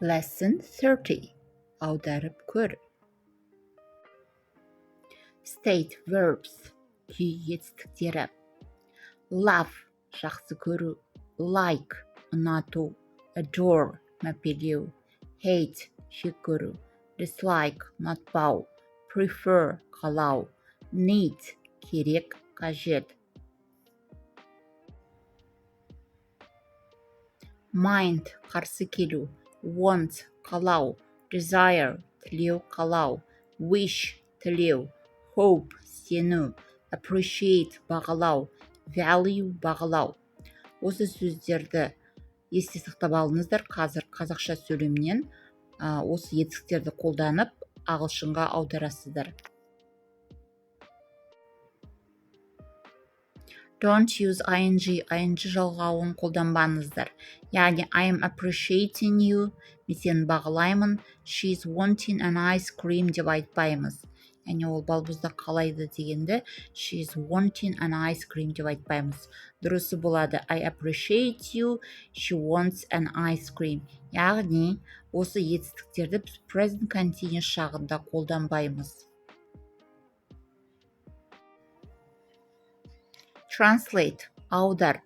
Lesson 30. Аударып көр. State verbs. Күй етістіктері. Love – жақсы көру. Like – ұнату. Adore – мәпелеу. Hate – жек көру. Dislike – ұнатпау. Prefer – қалау. Need – керек, қажет. Mind – қарсы келу. Want – қалау. Desire – тілеу, қалау. Wish – тілеу. Hope – сену. Appreciate – бағалау. Value – бағалау. Осы сөздерді есте сақтап алыңыздар. Қазір қазақша сөйлемнен осы етістіктерді қолданып ағылшынға аударасыздар. Don't use ing. ing жалғауын қолданбаңыздар. Яғни I am appreciating you. Мен сені бағалаймын. She's wanting an ice cream деп айтпаймыз. Яғни ол балбұздақ қалайды дегенде she's wanting an ice cream деп айтпаймыз. Дұрысы болады I appreciate you. She wants an ice cream. Яғни осы етістіктерді біз present continuous шағында қолданбаймыз. Translate – аудар.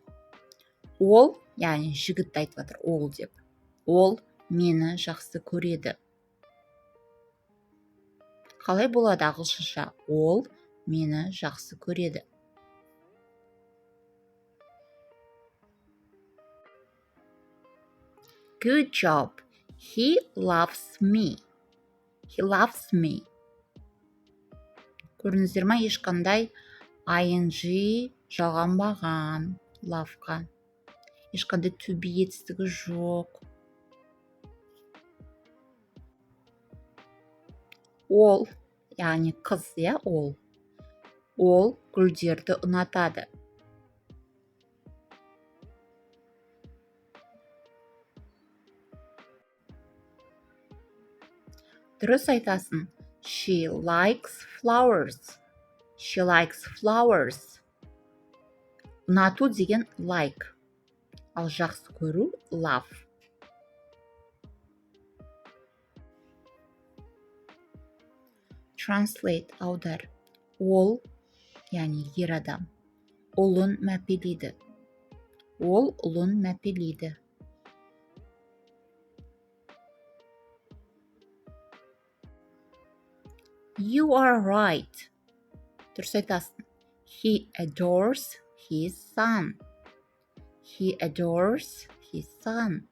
Ол, яғни жігіт айтып жатыр, ол деп. Ол мені жақсы көреді. Қалай болады ағылшынша? Ол мені жақсы көреді. Good job. He loves me. He loves me. Көрдіңіздер ма? Ешқандай ing жалғанбаған love-ға. Ешқандай to be етістігі жоқ. Ол, яғни қыз, ол. Ол гүлдерді ұнатады. Дұрыс айтасың. She likes flowers. She likes flowers. Ұнату деген like. Ал жақсы көру love. Translate – аудар. Ол, яғни ер адам, ұлын мәпелейді. Ол ұлын мәпелейді. You are right. Дұрыс айтасың. He adores his son. He adores his son.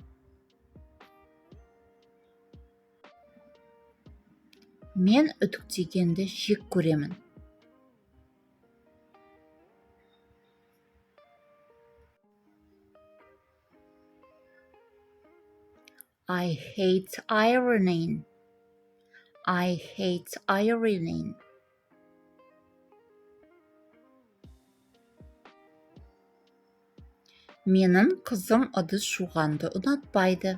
Мен үтіктегенді жек көремін. I hate ironing. I hate ironing. Менің қызым ыдыс жуғанды ұнатпайды.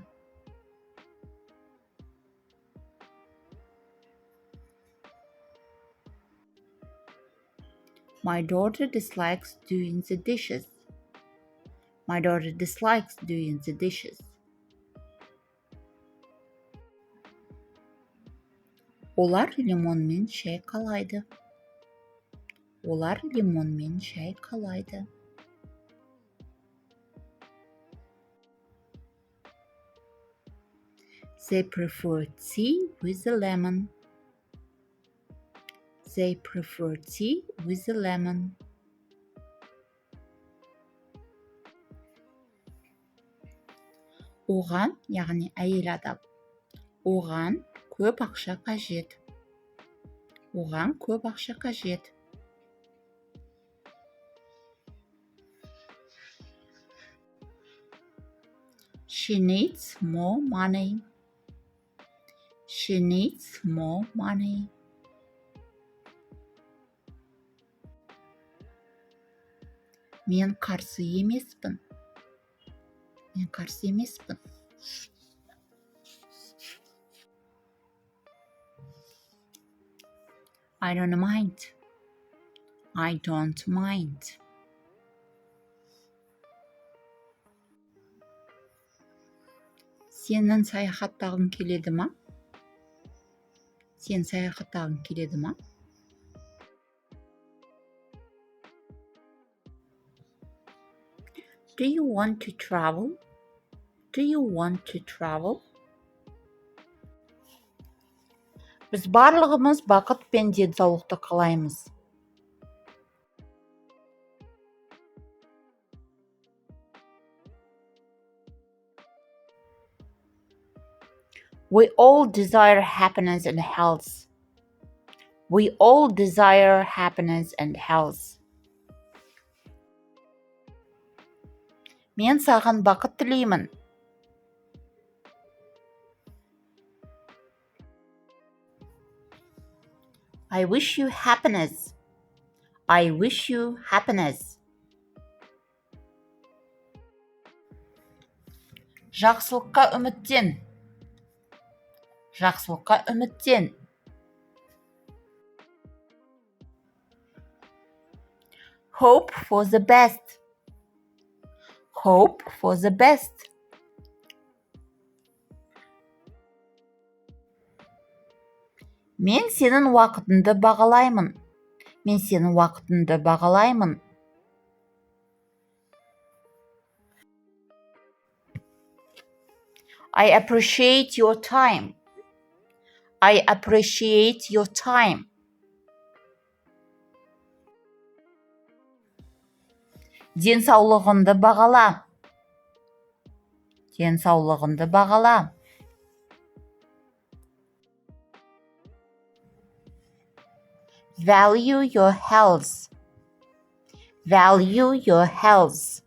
My daughter dislikes doing the dishes. My daughter dislikes doing the dishes. Олар лимонмен шай қалайды. Олар лимонмен шай қалайды. They prefer tea with a lemon. They prefer tea with a lemon. Оған, яғни әйел адам. Оған көп ақша қажет. Оған көп ақша қажет. She needs more money. She needs more money. Мен қарсы емеспін. Мен қарсы емеспін. I don't mind. I don't mind. Сенің саяхаттағың келеді ма? Сен саяхаттағың келеді ма? Do you want to travel? Do you want to travel? Біз барлығымыз бақыт пен денсаулықты қалаймыз. We all desire happiness and health. We all desire happiness and health. Мен саған бақыт тілеймін. I wish you happiness. I wish you happiness. Жақсылыққа үміттен. Жақсылыққа үміттен. Hope for the best. Hope for the best. Мен сенің уақытыңды бағалаймын. Мен сенің уақытыңды бағалаймын. I appreciate your time. I appreciate your time. Денсаулығыңды бағала. Денсаулығыңды бағала. Value your health. Value your health.